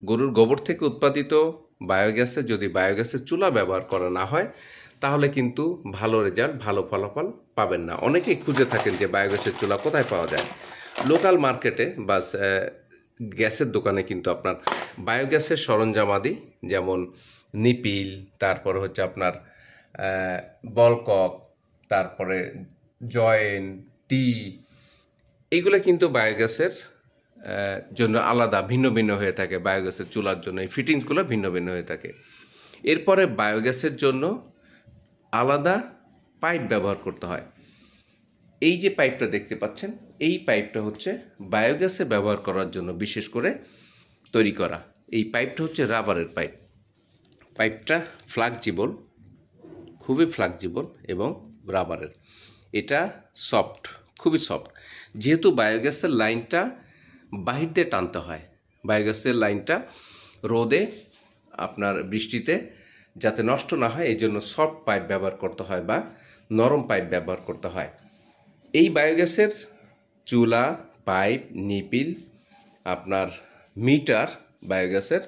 গরুর গোবর থেকে উৎপাদিত বায়োগ্যাসে যদি বায়োগ্যাসের চুলা ব্যবহার করা না হয় তাহলে কিন্তু ভালো রেজাল্ট, ভালো ফলাফল পাবেন না। অনেকেই খুঁজে থাকেন যে বায়োগ্যাসের চুলা কোথায় পাওয়া যায়। লোকাল মার্কেটে বা গ্যাসের দোকানে কিন্তু আপনার বায়োগ্যাসের সরঞ্জামাদি যেমন নিপিল, তারপর হচ্ছে আপনার বলকক, তারপরে জয়েন, টি, এইগুলো কিন্তু বায়োগ্যাসের জন্য আলাদা ভিন্ন ভিন্ন হয়ে থাকে। বায়োগ্যাসের চুলার জন্য এই ফিটিংসগুলো ভিন্ন ভিন্ন হয়ে থাকে। এরপরে বায়োগ্যাসের জন্য আলাদা পাইপ ব্যবহার করতে হয়। এই যে পাইপটা দেখতে পাচ্ছেন, এই পাইপটা হচ্ছে বায়োগ্যাসে ব্যবহার করার জন্য বিশেষ করে তৈরি করা। এই পাইপটা হচ্ছে রাবারের পাইপ। পাইপটা ফ্লেক্সিবল, খুবই ফ্লেক্সিবল এবং রাবারের। এটা সফট, খুবই সফট। যেহেতু বায়োগ্যাসের লাইনটা বাহির দিয়ে টানতে হয়, বায়োগ্যাসের লাইনটা রোদে, আপনার বৃষ্টিতে যাতে নষ্ট না হয় এই জন্য সফট পাইপ ব্যবহার করতে হয় বা নরম পাইপ ব্যবহার করতে হয়। এই বায়োগ্যাসের চুলা, পাইপ, নিপিল, আপনার মিটার, বায়োগ্যাসের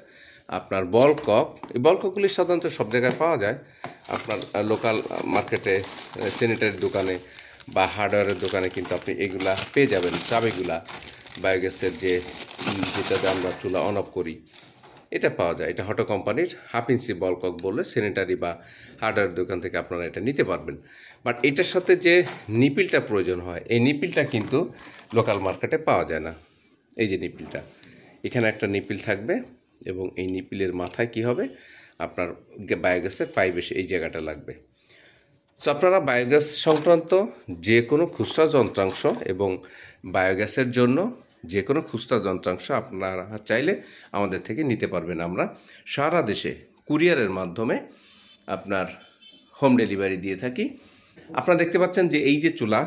আপনার বলকক, এই বলককগুলি সাধারণত সব জায়গায় পাওয়া যায়। আপনার লোকাল মার্কেটে, স্যানিটারি দোকানে বা হার্ডওয়্যারের দোকানে কিন্তু আপনি এগুলা পেয়ে যাবেন। চাবিগুলা বায়োগ্যাসের যেটাতে আমরা চুলা অন অফ করি, এটা পাওয়া যায়। এটা হটো কোম্পানির 1/2 ইঞ্চি বলকক বললে স্যানিটারি বা হার্ডওয়্যার দোকান থেকে আপনারা এটা নিতে পারবেন। বাট এটার সাথে যে নিপিলটা প্রয়োজন হয়, এই নিপিলটা কিন্তু লোকাল মার্কেটে পাওয়া যায় না। এই যে নিপিলটা, এখানে একটা নিপিল থাকবে এবং এই নিপিলের মাথায় কি হবে, আপনার বায়োগ্যাসের পাইপ এসে এই জায়গাটা লাগবে। সো আপনারা বায়োগ্যাস সংক্রান্ত যে কোনো খুচরা যন্ত্রাংশ এবং বায়োগ্যাসের জন্য যে কোনো খুচরা যন্ত্রাংশ আপনারা চাইলে আমাদের থেকে নিতে পারবেন। আমরা সারা দেশে কুরিয়ারের মাধ্যমে আপনার হোম ডেলিভারি দিয়ে থাকি। আপনারা দেখতে পাচ্ছেন যে এই যে চুলা,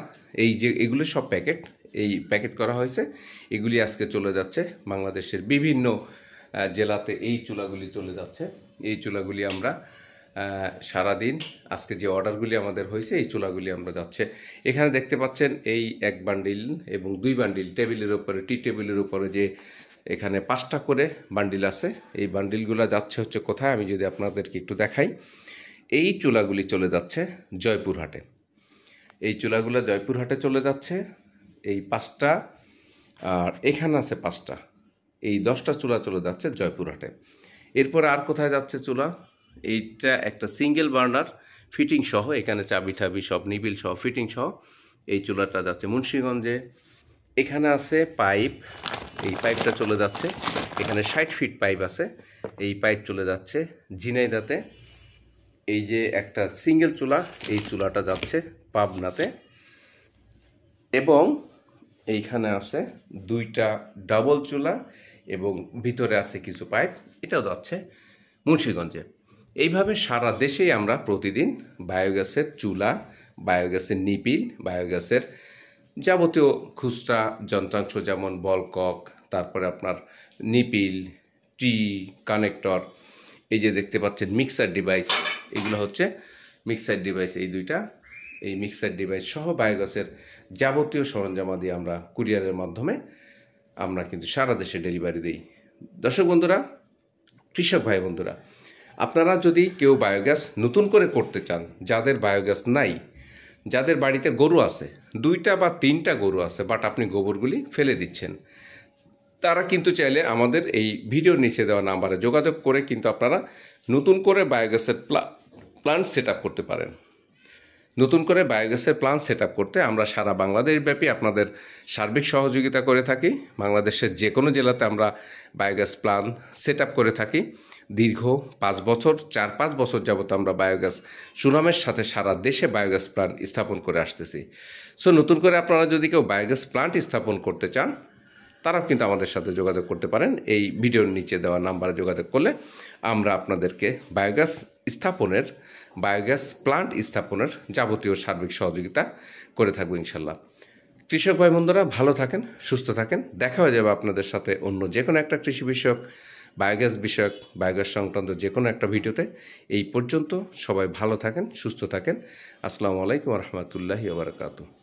এই যে এগুলো সব প্যাকেট করা হয়েছে, এগুলি আজকে চলে যাচ্ছে বাংলাদেশের বিভিন্ন জেলাতে। এই চুলাগুলি চলে যাচ্ছে। এই চুলাগুলি আমরা সারাদিন, আজকে যে অর্ডারগুলি আমাদের হয়েছে, এই চুলাগুলি আমরা যাচ্ছে। এখানে দেখতে পাচ্ছেন এই 1 বান্ডিল এবং 2 বান্ডিল টেবিলের উপরে, টি টেবিলের উপরে যে এখানে 5টা করে বান্ডিল আছে, এই বান্ডিলগুলো যাচ্ছে হচ্ছে কোথায় আমি যদি আপনাদেরকে একটু দেখাই। এই চুলাগুলি চলে যাচ্ছে জয়পুরহাটে। এই চুলাগুলো জয়পুরহাটে চলে যাচ্ছে, এই 5টা, আর এখানে আছে 5টা, এই 10টা চুলা চলে যাচ্ছে জয়পুরহাটে। এরপরে আর কোথায় যাচ্ছে চুলা? এইটা একটা সিঙ্গেল বার্নার ফিটিং সহ, এখানে চাবি ঠাবি সব নিবিল সহ ফিটিং সহ এই চুলাটা যাচ্ছে মুন্সিগঞ্জে। এখানে আছে পাইপ, এই পাইপটা চলে যাচ্ছে, এখানে 60 ফিট পাইপ আছে, এই পাইপ চলে যাচ্ছে ঝিনাইদহতে। এই যে একটা সিঙ্গেল চুলা, এই চুলাটা যাচ্ছে পাবনাতে। এবং এইখানে আছে 2টা ডাবল চুলা এবং ভিতরে আছে কিছু পাইপ, এটাও যাচ্ছে মুন্সিগঞ্জে। এইভাবে সারা দেশেই আমরা প্রতিদিন বায়োগ্যাসের চুলা, বায়োগ্যাসের নিপিল, বায়োগ্যাসের যাবতীয় খুচরা যন্ত্রাংশ যেমন বলকক, তারপরে আপনার নিপিল, টি, কানেক্টর, এই যে দেখতে পাচ্ছেন মিক্সার ডিভাইস, এগুলো হচ্ছে মিক্সার ডিভাইস। এই 2টা, এই মিক্সার ডিভাইস সহ বায়োগ্যাসের যাবতীয় সরঞ্জামাদি আমরা কুরিয়ারের মাধ্যমে আমরা কিন্তু সারা দেশে ডেলিভারি দিই। দর্শক বন্ধুরা, কৃষক ভাই বন্ধুরা, আপনারা যদি কেউ বায়োগ্যাস নতুন করে করতে চান, যাদের বায়োগ্যাস নাই, যাদের বাড়িতে গরু আছে, 2টা বা 3টা গরু আছে, বাট আপনি গোবরগুলি ফেলে দিচ্ছেন, তারা কিন্তু চাইলে আমাদের এই ভিডিওর নিচে দেওয়া নাম্বারে যোগাযোগ করে কিন্তু আপনারা নতুন করে বায়োগ্যাসের প্ল্যান্ট সেট আপ করতে পারেন। নতুন করে বায়োগ্যাসের প্ল্যান্ট সেট আপ করতে আমরা সারা বাংলাদেশব্যাপী আপনাদের সার্বিক সহযোগিতা করে থাকি। বাংলাদেশের যে কোনো জেলাতে আমরা বায়োগ্যাস প্ল্যান্ট সেট আপ করে থাকি। দীর্ঘ 5 বছর, 4-5 বছর যাবত আমরা বায়োগ্যাস সুনামের সাথে সারা দেশে বায়োগ্যাস প্ল্যান্ট স্থাপন করে আসতেছি। সো নতুন করে আপনারা যদি কেউ বায়োগ্যাস প্ল্যান্ট স্থাপন করতে চান, তারাও কিন্তু আমাদের সাথে যোগাযোগ করতে পারেন। এই ভিডিওর নিচে দেওয়া নাম্বারে যোগাযোগ করলে আমরা আপনাদেরকে বায়োগ্যাস প্ল্যান্ট স্থাপনের যাবতীয় সার্বিক সহযোগিতা করে থাকবো ইনশাল্লাহ। কৃষক ভাই বন্ধুরা, ভালো থাকেন, সুস্থ থাকেন। দেখা হয়ে যাবে আপনাদের সাথে অন্য যে কোনো একটা কৃষি বিষয়ক, বায়োগ্যাস বিষয়ক, বায়োগ্যাস সংক্রান্ত যে কোনো একটা ভিডিওতে। এই পর্যন্ত সবাই ভালো থাকেন, সুস্থ থাকেন। আসসালামু আলাইকুম ওয়া রাহমাতুল্লাহি ওয়া বারাকাতুহু।